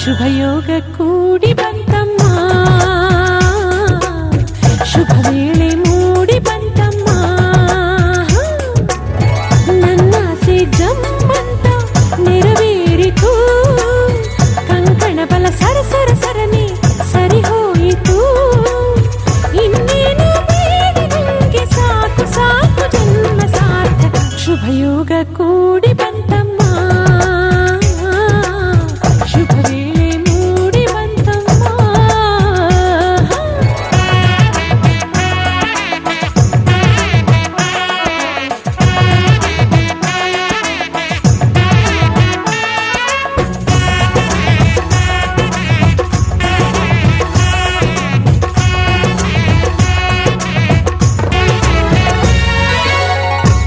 ಶುಭಯೋಗ ಕೂಡಿ ಬಂತಮ್ಮ, ಶುಭ ವೇಳೆ ಮೂಡಿ ಬಂತಮ್ಮ, ನನ್ನಾಸೆ ಜಮ್ಮಂತ ನೆರವೇರಿತು, ಕಂಕಣ ಬಲ ಸರ ಸರ ಸರನೆ ಸರಿ ಹೋಯಿತು, ಇನ್ನೇನು ಬೇಡಿ ನಿಂಗೆ ಸಾಕು ಸಾಕು ಜನ್ಮ ಸಾರ್ಥಕ. ಶುಭಯೋಗ ಕೂಡಿ ಬಂತಮ್ಮ, ಶುಭ ವೇಳೆ ಮೂಡಿ ಬಂತಮ್ಮ.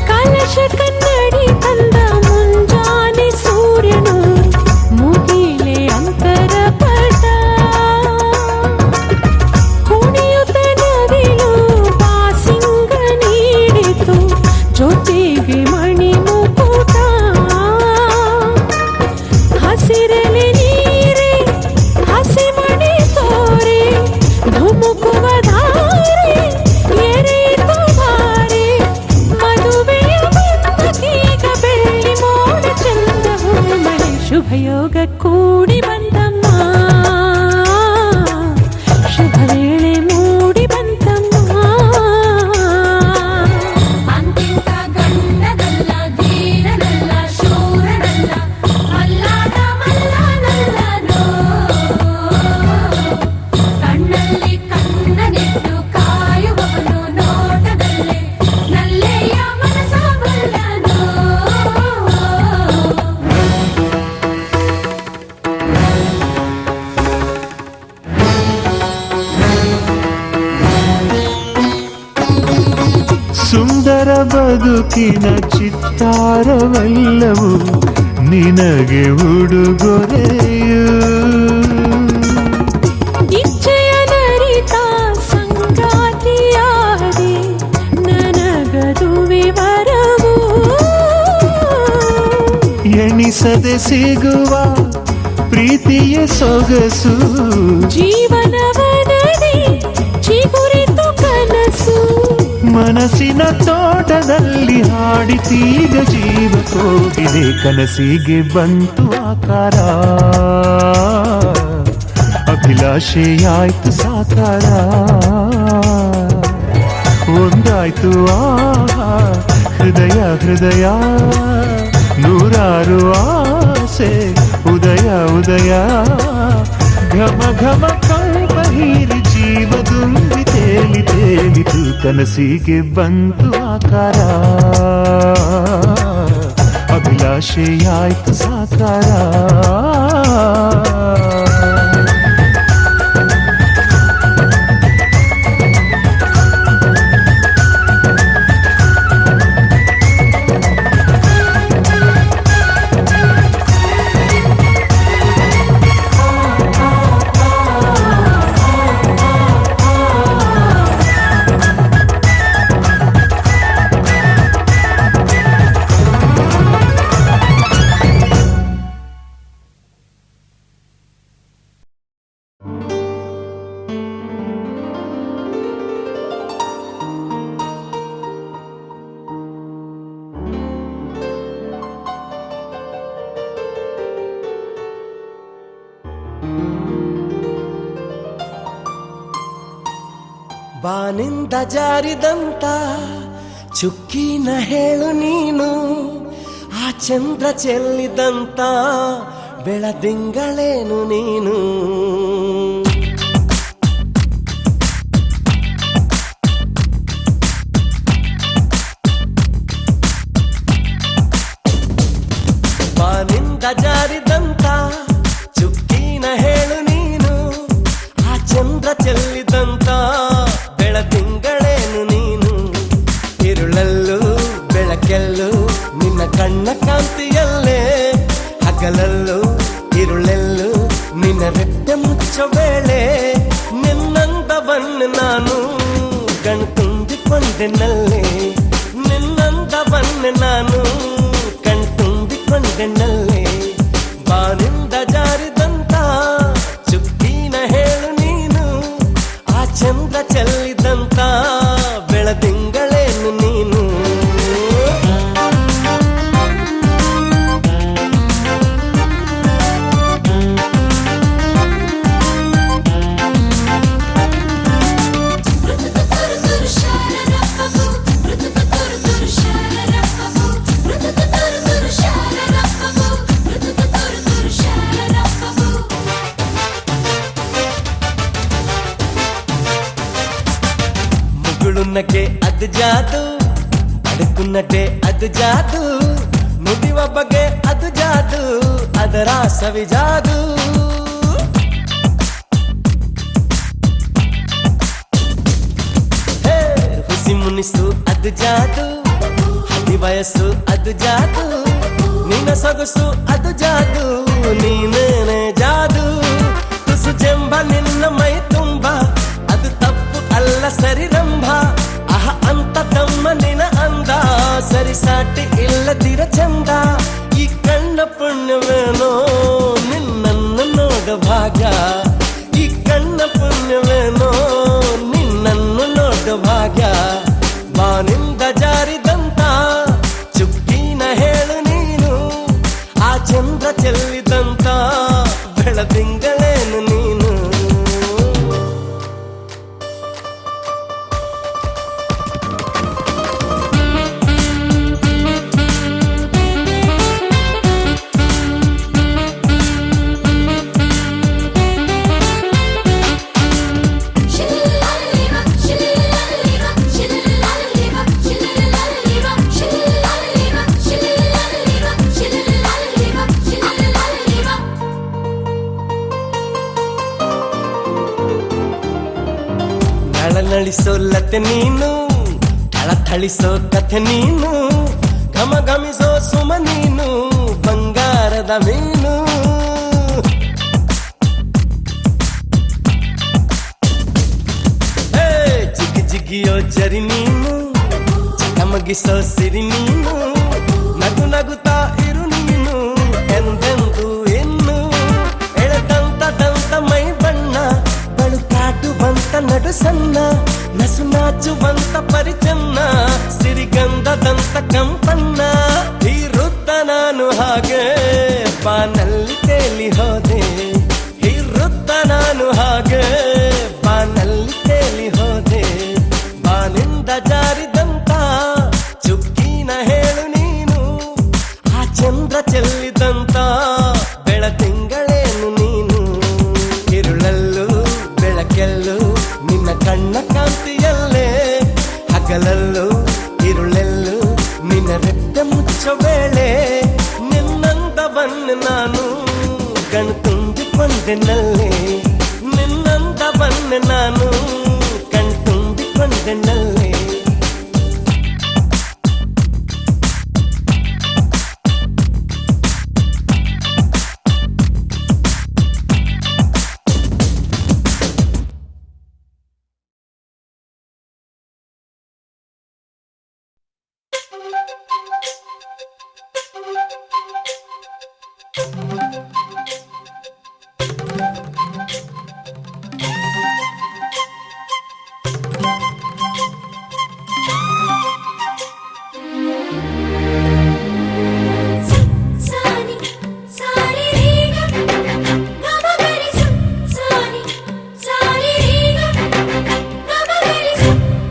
ಕಲಶ ಕನ್ನಡಿ ತಂದ ಮುಂಜಾನೆ ಸೂರ್ಯನು ಮುಗಿಲೆ ಅಂತರ ಪಟ, ಕುಣಿಯುತ್ತ ನವಿಲು ಬಾಸಿಂಗ ನೀಡಿತು ಜೊತೆಗೆ ಮಣಿ ಮುಕುಟ, ಹಸಿರಲೆ ನೀರೆ ಹಸಿ ಮಣಿ ತೋರೆ ಧುಮುಕುವ ಧಾರೆ ಎರೆಯಿತು ಬಾರೆ, ಮದುವೆಯ ಬಂದೀಗ ಬೆಳ್ಳಿ ಮೋಡ ಚಂದ ಮಳೆ. ಶುಭಯೋಗ ಕೂಡಿ ಬಂತಮ್ಮ, ಶುಭ ವೇಳೆ ಮೂಡಿ ಬಂತಮ್ಮ. ಅಂತಿಂತ ಗಂಡನಲ್ಲ ಧೀರನಲ್ಲ ಶೂರನಲ್ಲ ಮಲ್ಲಾದ ಮಲ್ಲನಲ್ಲನೋ, ಕಣ್ಣಲ್ಲಿ ಕಣ್ಣನಿಟ್ಟು ಕಾಯುವವನು ನೋಟದಲ್ಲೇ ನಲ್ಲೆಯ ಮನಸ ಬಲ್ಲನೋ. ಸುಂದರ ಬದುಕಿನ ಚಿತ್ತಾರವೆಲ್ಲವೂ ನಿನಗೆ ಉಡುಗೊರೆಯು, ಇಚ್ಛೆಯ ನರಿತ ಸಂಗಾತಿಯಾದೆ ನನಗದು ವಿವರವು, ಎಣಿಸದೆ ಸಿಗುವ ಪ್ರೀತಿಯ ಸೊಗಸು, ಜೀವನವನದಿ ಚಿಗುರಿತು ಕನಸು, ಮನಸ್ಸಿನ ತೋಟದಲ್ಲಿ ಹಾಡಿತೀಗ ಜೀವ ಕೋಟಿದೆ, ಕನಸಿಗೆ ಬಂತು ಆಕಾರ, ಅಭಿಲಾಷೆಯಾಯ್ತು ಸಾಕಾರ. ಒಂದಾಯ್ತು ಆಹಾ ಹೃದಯ ಹೃದಯ ನೂರಾರು ಆಸೆ ಉದಯ ಉದಯ ಘಮ ಘಮ ಕಂಪ ಹೀರಿ ಜೀವದುಂಬಿ ತೇಲಿ ತೇಲಿತು ಕನಸಿಗೆ ಬಂತು ಆಕಾರ ಅಭಿಲಾಷೆಯಾಯ್ತು ಸಾಕಾರ ಬಾನಿಂದ ಜಾರಿದಂತ ಚುಕ್ಕಿನ ಹೇಳು ನೀನು ಆ ಚಂದ್ರ ಚೆಲ್ಲಿದಂತ ಬೆಳದಿಂಗಳೇನು ನೀನು ಬಾನಿಂದ ಜಾರಿದಂತ ಚುಕ್ಕಿನ ಹೇಳು ನೀನು ಆ ಚಂದ್ರ ಚೆಲ್ಲಿದಂತ ಬೆಳದಿಂಗಳೇನು ನೀನು ಇರುಳಲ್ಲೂ ಬೆಳಕೆಲ್ಲೂ ನಿನ್ನ ಕಣ್ಣ ಕಾಂತಿಯಲ್ಲೇ ಹಗಲಲ್ಲೂ ಇರುಳೆಲ್ಲೂ ನಿನ್ನ ರೆಪ್ಪೆ ಮುಚ್ಚೋ ವೇಳೆ ನಿನ್ನಂದವನ್ನು ನಾನು ಕಣ್ತುಂಬಿಕೊಂಡೆನಲ್ಲೇ ನಿನ್ನಂದವನ್ನು ನಾನು ಕಣ್ತುಂಬಿಕೊಂಡೆನಲ್ಲೇ ಬಾನಿಂದ ಜಾರಿದಂತ ಚುಕ್ಕಿನ ಹೇಳು ನೀನು ಆ ಚಂದ್ರ ಚೆಲ್ಲಿದಂತ ಬೆಳದಿಂಗಳೇನು ನೀನು ಮುಗುಳುನಗೆ ಅದು ಜಾದು ಅಡುಕುನಗೆ ಅದು ಜಾದು ನುಡಿವ ಬಗೆ ಅದು ಜಾದು ಅದರ ಸವಿ ಜಾದು ಹುಸಿ ಮುನಿಸು ಅದು ಜಾದು ಹದಿ ವಯಸ್ಸು ಅದು ಜಾದು ನಿನ್ನ ಸೊಗಸು ಅದು ಜಾದು ನೀನೇನೆ ಜಾದು ತುಸು ಜಂಬ ನಿನ್ನ ಮೈ ತುಂಬ ಅದು ತಪ್ಪು ಅಲ್ಲ ಸರಿ ರಂಭ ಅಹ ಅಂತ ತಮ್ಮ ನಿನ ಅಂದ ಸರಿ ಸಾಟಿ ಇಲ್ಲದಿರ ಚಂದ ಈ ಕಣ್ಣ ಪುಣ್ಯವೇನೋ ನಿನ್ನನ್ನು ನೋಡ ಭಾಗ್ಯ ಈ ಕಣ್ಣ ಪುಣ್ಯವೇನೋ ನಿನ್ನನ್ನು ನೋಡ ಭಾಗ್ಯ ಬಾನಿಂದ ಜಾರಿದಂತ ಚುಕ್ಕಿನ ಹೇಳು ನೀನು ಆ ಚಂದ್ರ ಚೆಲ್ಲಿದಂತ ಬೆಳದಿಂಗಳೇನು ನೀನು ನಳಿಸೋ ಲತೆ ನೀನು ಥಳಿಸೋ ಕಥೆ ನೀನು ಘಮ ಘಮಿಸೋ ಸುಮ ನೀನು ಬಂಗಾರದ ಮೀನು ಜಿಗಿ ಜಿಗಿಯೋ ಜರಿ ನೀನು ಚಕಮಗಿಸೋ ಸಿರಿ ನೀನು ನಗು ನಗುತ್ತಾ ಇರು ನೀನು ಎಂದೆಂದು ಇನ್ನು ಎಳೆದಂತ ದಂತ ಮೈ ಬಣ್ಣ ಬಳುಕಾಟುವಂತ ನಡು ಸಣ್ಣ ನಸು ನಾಚುವಂತ ಪರಿಚನ್ನ ಸಿರಿಗಂಧದಂತ ಕಂಪನ್ನ ಹೀರುತ್ತ ನಾನು ಹಾಗೆ ಬಾನಲ್ಲಿ ತೇಲಿ ಹೋದೆ ಹೀರುತ್ತ ನಾನು ಹಾಗೆ ಬಾನಲ್ಲಿ ತೇಲಿ ಹೋದೆ ಬಾನಿಂದ ಹಗಲೆಲ್ಲೂ ಇರುಳೆಲ್ಲೂ ನಿನ್ನ ರೆಟ್ಟೆ ಮುಚ್ಚ ವೇಳೆ ನಿನ್ನಂದವನ್ನು ನಾನು ಕಣ್ತುಂಬಿಕೊಂಡೆನಲ್ಲೇ ನಿನ್ನಂದವನ್ನು ನಾನು ಕಣ್ತುಂಬಿಕೊಂಡೆನಲ್ಲೇ ಸಾನಿ ಸಾರಿ ರೀಗ ಗಮಗರಿ ಸಾನಿ ಸಾರಿ ರೀಗ ಗಮಗರಿ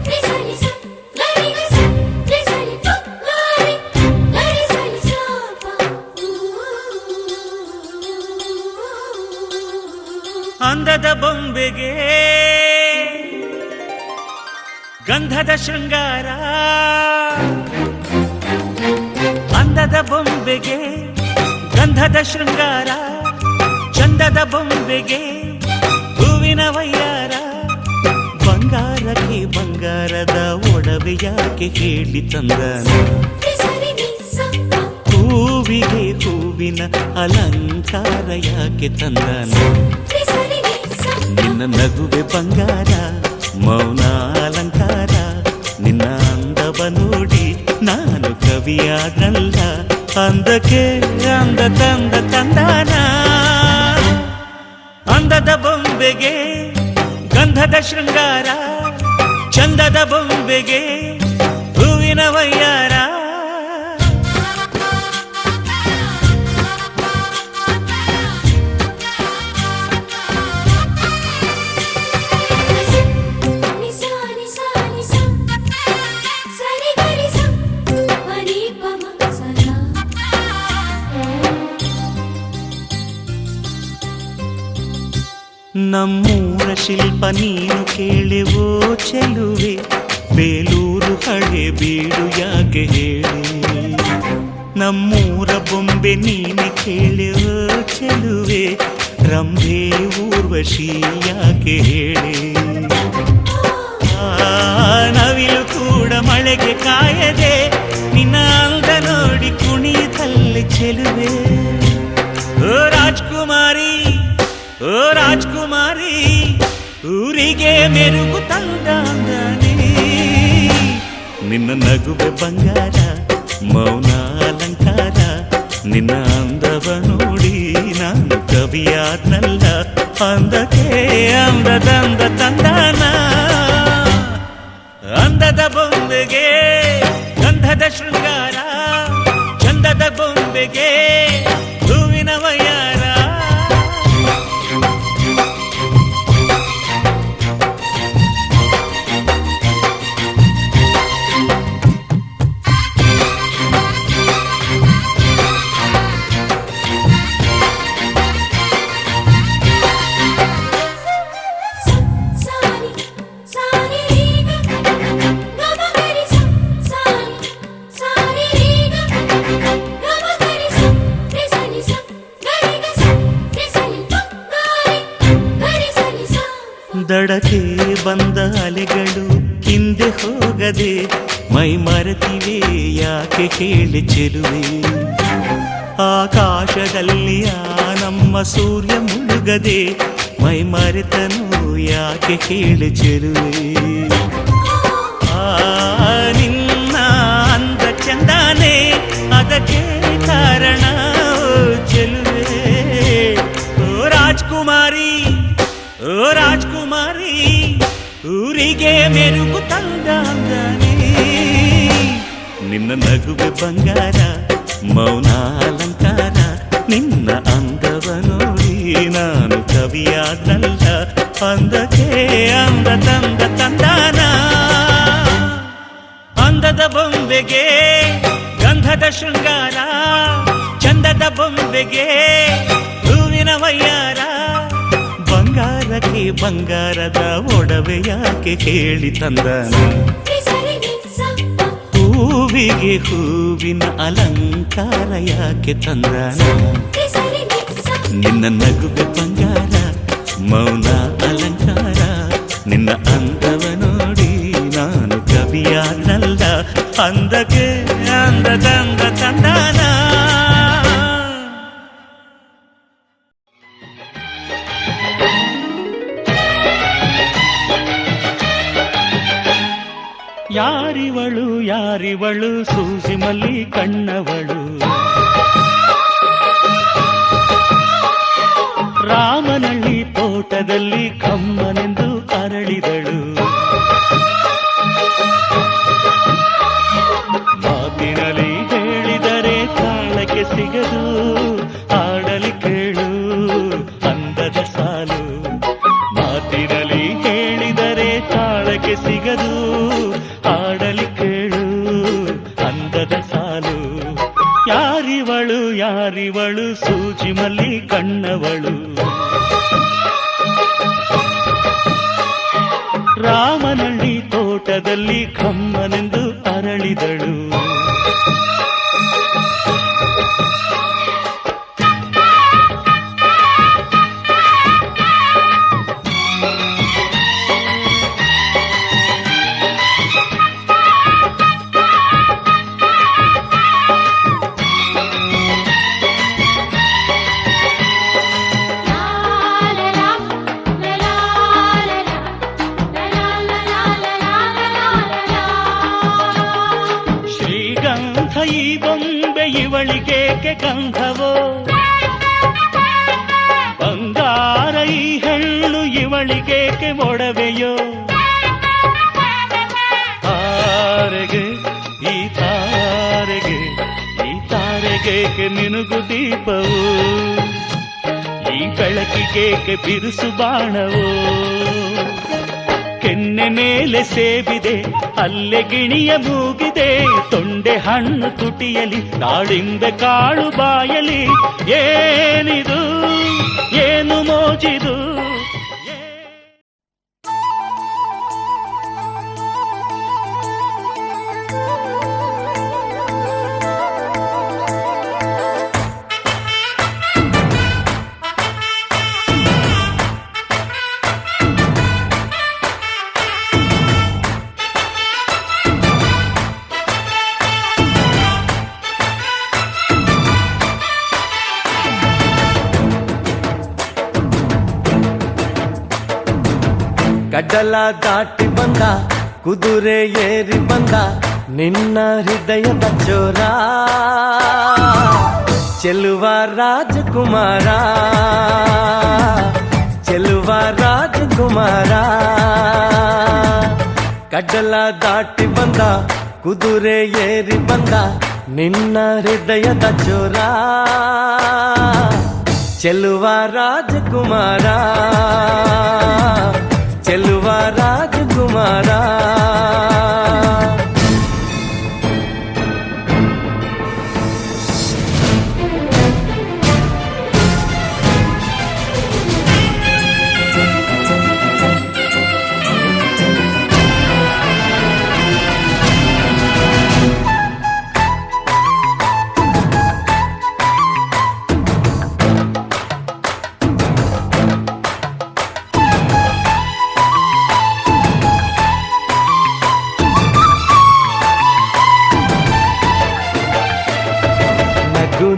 ರಿಸನಿ ಗರಿ ರಿಸನಿ ಗರಿ ಸನಿ ಸಾಪ ಅಂದದ ಬೊಂಬೆಗೆ ಗಂಧದ ಶೃಂಗಾರ ಅಂದದ ಬೊಂಬೆಗೆ ಗಂಧದ ಶೃಂಗಾರ ಚಂದದ ಬೊಂಬೆಗೆ ಹೂವಿನ ವಯ್ಯಾರ ಬಂಗಾರಕ್ಕೆ ಬಂಗಾರದ ಒಡವೆ ಯಾಕೆ ಹೇಳಿ ತಂದನ ರಿಸನಿ ಸಾಪ ಹೂವಿಗೆ ಹೂವಿನ ಅಲಂಕಾರ ಯಾಕೆ ತಂದನ ರಿಸನಿ ಸಾಪ ನಿನ್ನ ನಗುವೆ ಬಂಗಾರ ಮೌನ ಅಲಂಕಾರ ನಿನ್ನ ಅಂದವ ನೋಡಿ ನಾನು ಕವಿಯಾದ್ನಲ್ಲ ಅಂದಕ್ಕೆ ಅಂದ ತಂದ ತಂದಾನ ಅಂದದ ಬೊಂಬೆಗೆ ಗಂಧದ ಶೃಂಗಾರ ಚಂದದ ಬೊಂಬೆಗೆ ಹೂವಿನ ವಯ್ಯಾರ ನಿಸಾನಿ ಸಾನಿ ಸರಿ ಗರಿ ಪನಿ ಪಮ ಸದಾ ನಮ್ಮೂರ ಶಿಲ್ಪ ನೀನು ಕೇಳೆವೋ ಚೆಲುವೆ ಬೇಲೂರು ಹಳೆ ಬೀಡು ಯಾಕೆ ಹೇಳಿ ನಮ್ಮೂರ ಬೊಂಬೆ ನೀನೆ ಕೇಳೆವೋ ಚೆಲುವೆ ರಂಭೆ ಊರ್ವಶಿ ಯಾಕೆ ಹೇಳಿ ನವಿಲು ಕೂಡ ಮಳೆಗೆ ಕಾಯದೆ ನಿನ್ನ ಅಂದ ನೋಡಿ ಕುಣಿತಲ್ಲಿ ಚೆಲುವೆ ಓ ರಾಜ್ಕುಮಾರಿ ಓ ರಾಜ್ಕುಮಾರಿ ಊರಿಗೆ ಮೆರುಗು ತಂದಾನೆ ನಿನ್ನ ನಗುವೆ ಬಂಗಾರ ಮೌನ ಅಲಂಕಾರ ನಿನ್ನ ಅಂದವ ನೋಡಿ ನಾನು ಕವಿಯಾದ್ನಲ್ಲ ಅಂದಕ್ಕೆ ಅಂದದಂದ ತಂದಾನ ಅಂದದ ಬೊಂಬೆಗೆ ಗಂಧದ ಶೃಂಗಾರ ಚಂದದ ಬೊಂಬೆಗೆ ಹೂವಿನ ವಯ್ಯಾರ ಸಾನಿ ಸಾರಿ ರೀಗ ಗಮಗರಿ ಸಾನಿ ಸಾರಿ ರೀಗ ಗಮಗರಿ ರಿಸನಿ ಗರಿ ರಿಸನಿ ಗರಿ ಸನಿ ಸಾಪ ದಡಕ್ಕೆ ಬಂದ ಅಲೆಗಳು ಹಿಂದೆ ಹೋಗದೆ ಮೈ ಮರೆತಿವೆ ಯಾಕೆ ಕೇಳಿ ಚೆಲುವೆ ಆಕಾಶದಲ್ಲಿ ಆ ನಮ್ಮ ಸೂರ್ಯ ಮುಳುಗದೆ ಮೈ ಮರೆತನು ಯಾಕೆ ಕೇಳಿ ಚೆಲುವೆ ಆ ನಿನ್ನ ಅಂದ ಚಂದಾನೆ ಅದಕ್ಕೆ ಕಾರಣ ಚೆಲುವೆ ಓ ರಾಜ್ಕುಮಾರಿ ಓ ರಾಜ್ಕುಮಾರಿ ಊರಿಗೆ ಮೆರುಗು ತಂದಾನೆ ನಿನ್ನ ನಗುವೆ ಬಂಗಾರ ಮೌನ ಅಲಂಕಾರ ನಿನ್ನ ಅಂದವ ನೋಡಿ ನಾನು ಕವಿಯಾದಲ್ಲ ಅಂದಕ್ಕೆ ಅಂದ ತಂದ ತಂದಾನ ಅಂದದ ಬೊಂಬೆಗೆ ಗಂಧದ ಶೃಂಗಾರ ಚಂದದ ಬೊಂಬೆಗೆ ಹೂವಿನ ವಯ್ಯಾರ ಬಂಗಾರಕ್ಕೆ ಬಂಗಾರದ ಒಡವೆ ಯಾಕೆ ಕೇಳಿ ತಂದನು ರಿಸನಿ ಹೂವಿಗೆ ಹೂವಿನ ಅಲಂಕಾರ ಯಾಕೆ ತಂದಾನ ಸರಿ ನಿಸ ನಿನ್ನ ನಗುವೆ ಬಂಗಾರ ಮೌನ ಅಲಂಕಾರ ನಿನ್ನ ಅಂದವ ನೋಡಿ ನಾನು ಕವಿಯಾಗಲ್ಲ ಅಂದಕ್ಕೆ ಅಂದದಂದ ತಂದಾನ ಯಾರಿವಳು ಯಾರಿವಳು ಸೂಸಿ ಮಲ್ಲಿ ಕಣ್ಣವಳು ರಾಮನಳ್ಳಿ ತೋಟದಲ್ಲಿ ಕಮ್ಮನೆಂದು ಅರಳಿದಳು ಮಾತಿನಲ್ಲಿ ಹೇಳಿದರೆ ತಾಳಕ್ಕೆ ಸಿಗದು ಆಡಲಿ ಕೇಳು ಅಂದದ ಸಾಲು ಮಾತಿನಲ್ಲಿ ಹೇಳಿದರೆ ತಾಳಕ್ಕೆ ಸಿಗದು ಆಡಲಿ ಕೇಳು ಅಂದದ ಸಾಲು ಯಾರಿವಳು ಯಾರಿವಳು ಸೂಜಿ ಮಲ್ಲಿ ಕಣ್ಣವಳು ರಾಮನಳ್ಳಿ ತೋಟದಲ್ಲಿ ಕಮ್ಮನೆಂದು ಅರಳಿದಳು ಶ್ರೀಗಂಧ ಈ ಬೊಂಬೆ ಇವಳಿಗೇಕೆ ಗಂಧವೋ ಬಂಗಾರ ಈ ಹೆಣ್ಣು ಇವಳಿಗೇಕೆ ಒಡವೆಯೋ ತಾರೆಗೆ ಈ ತಾರೆಗೆ ಈ ತಾರೆಗೇಕೆ ಮಿನುಗು ದೀಪವು ಈ ಬೆಳಕಿಗೇಕೆ ಬಿರುಸು ಬಾಣವೋ ಕೆನ್ನೆ ಮೇಲೆ ಸೇಬಿದೆ ಅಲ್ಲೆ ಗಿಣಿಯ ಮೂಗಿದೆ ತೊಂಡೆ ಹಣ್ಣು ತುಟಿಯಲಿ ದಾಳಿಂಬೆ ಕಾಳು ಬಾಯಲಿ ಏನಿದು ಏನು ಮೋಜಿದು ಗಡ್ಡಲ ದಾಟಿ ಬಂದ ಕುದುರೆ ಏರಿ ಬಂದ ನಿನ್ನ ಹೃದಯದ ಚೋರ ಚೆಲುವ ರಾಜಕುಮಾರ ಚೆಲುವ ರಾಜಕುಮಾರ ಗಡ್ಡಲ ದಾಟಿ ಬಂದ ಕುದುರೆ ಏರಿ ಬಂದ ನಿನ್ನ ಹೃದಯದ ಚೋರ ಚೆಲುವ ರಾಜಕುಮಾರ ಚೆಲುವ ರಾಜಕುಮಾರ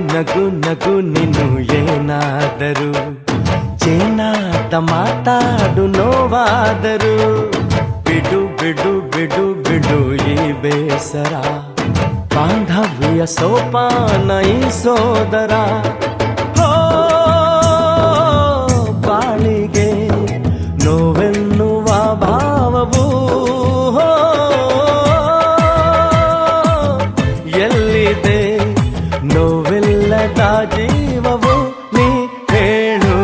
ನಗು ನಗು ನೀನು ಏನಾದರೂ ಚೇನಾದ ಮಾತಾಡು ನೋವಾದರು ಬಿಡು ಬಿಡು ಬಿಡು ಬಿಡು ಈ ಬೇಸರ ಬಾಂಧವ್ಯ ಸೋಪಾನ ಈ ಸೋದರ ಹೋ ಬಾಳಿಗೆ ನೋವೆನ್ನುವ ಭಾವವು ಎಲ್ಲಿದೆ ನೋವಿಲ್ಲದ ಜೀವವು ನೀ ಹೇಳು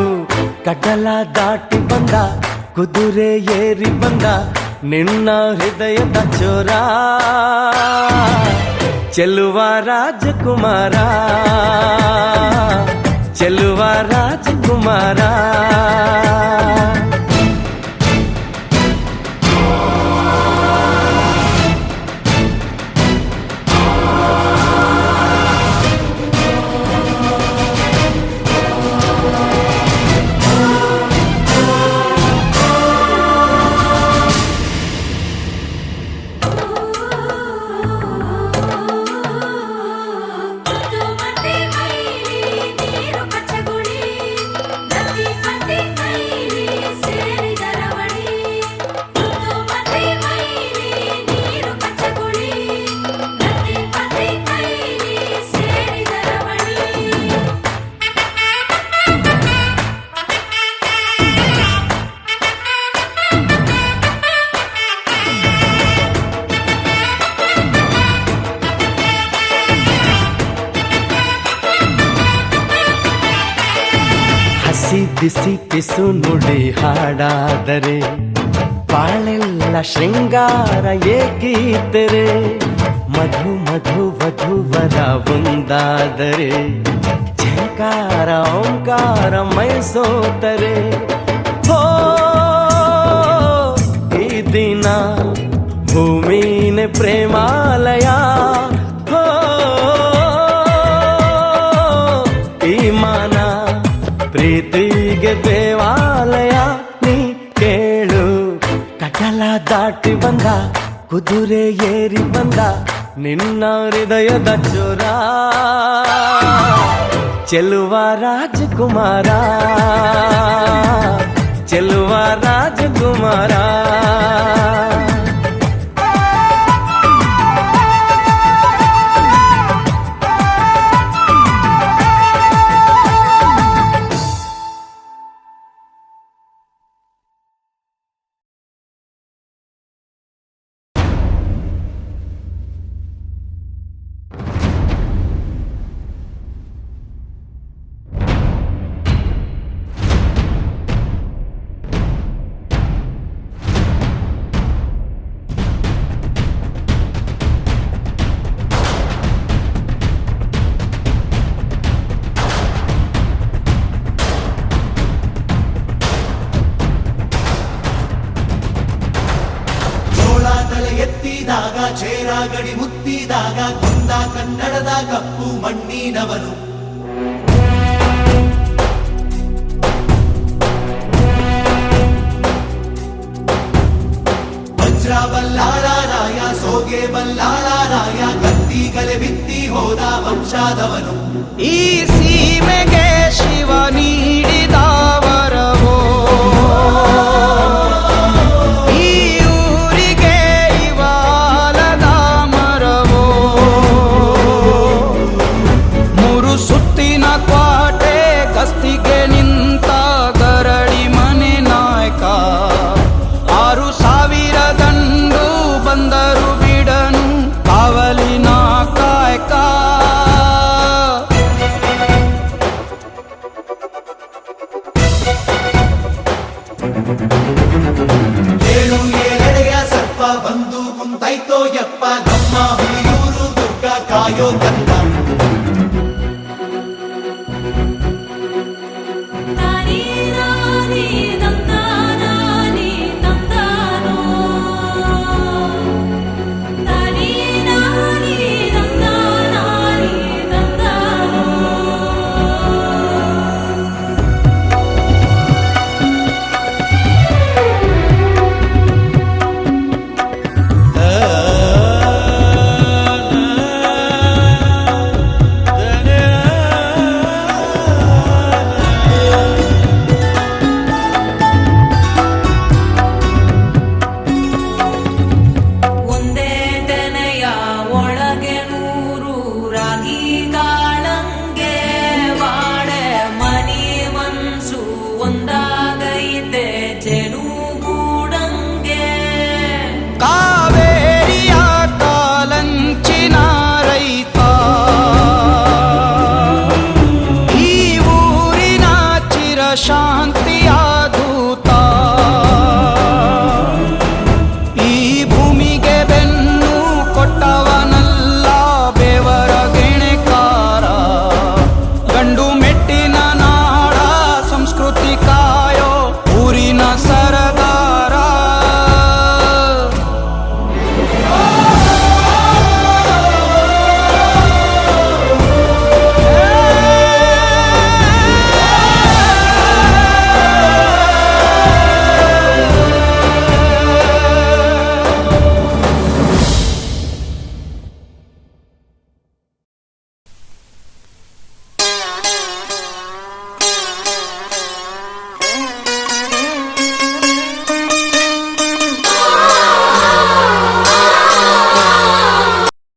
ಕಡಲ ದಾಟಿ ಬಂದ ಕುದುರೆ ಏರಿ ಬಂದ ನಿನ್ನ ಹೃದಯದ ಚೋರ ಚೆಲುವ ರಾಜಕುಮಾರ ಚೆಲುವ ರಾಜಕುಮಾರ ಬಿಸಿ ಪಿಸು ನುಡಿ ಹಾಡಾದರೆ ಬಾಳೆಲ್ಲ ಶೃಂಗಾರ ಏಕೀತರೆ ಮಧು ಮಧು ವಧುವರ ಒಂದಾದರೆ ಝಂಕಾರ ಓಂಕಾರ ಮೈಸೋತರೆ ಹೋ ಈ ದಿನ ಭೂಮಿನೇ ಪ್ರೇಮಾಲಯ ಹೋ ಈ ಮಾನ ಪ್ರೀತಿಗೆ ದೇವಾಲಯ ನೀ ಕೇಳು ಕಡಲ ದಾಟಿ ಬಂದ ಕುದುರೆ ಏರಿ ಬಂದ ನಿನ್ನ ಹೃದಯದ ಚೋರ ಚೆಲುವ ರಾಜಕುಮಾರ ಚೆಲುವ ರಾಜಕುಮಾರ ಎತ್ತಿದಾಗ ಚೇರ ಗಡಿ ಮುತ್ತಿದಾಗ ಕೊಂದ ಕನ್ನಡದ ಕಪ್ಪು ಮಣ್ಣಿನವನು ವಜ್ರ ಬಲ್ಲಾಳರಾಯ ಸೋಗೆ ಬಲ್ಲಾಳರಾಯ ಕತ್ತಿಗಲೆ ಬಿತ್ತಿ ಹೋದ ವಂಶಾದವನು ಈ ಸೀಮೆಗೆ ಶಿವ ನೀಡಿದವರವೋ ಈ ಊರಿಗೆ ಇವಾಲದ ಮರವೋ ಮೂರು ಸುತ್ತಿನ ಕ್ವಾಟೆ ಗಸ್ತಿಗೆ ನಿಂತ ಗರಡಿ ಮನೆ ನಾಯಕ 6,000 ದಂಡು ಬಂದರು ಬಿಡನು ಕಾವಲಿನ ಕಾಯಕ ಏಳು ಏಳೆಡೆಯ ಸರ್ಪ ಬಂದು ಕುಂತೈತೋ ಯಪ್ಪ ನಮ್ಮ ಹುಲಿಯೂರು ದುರ್ಗ ಕಾಯೋ ಕನ್ನ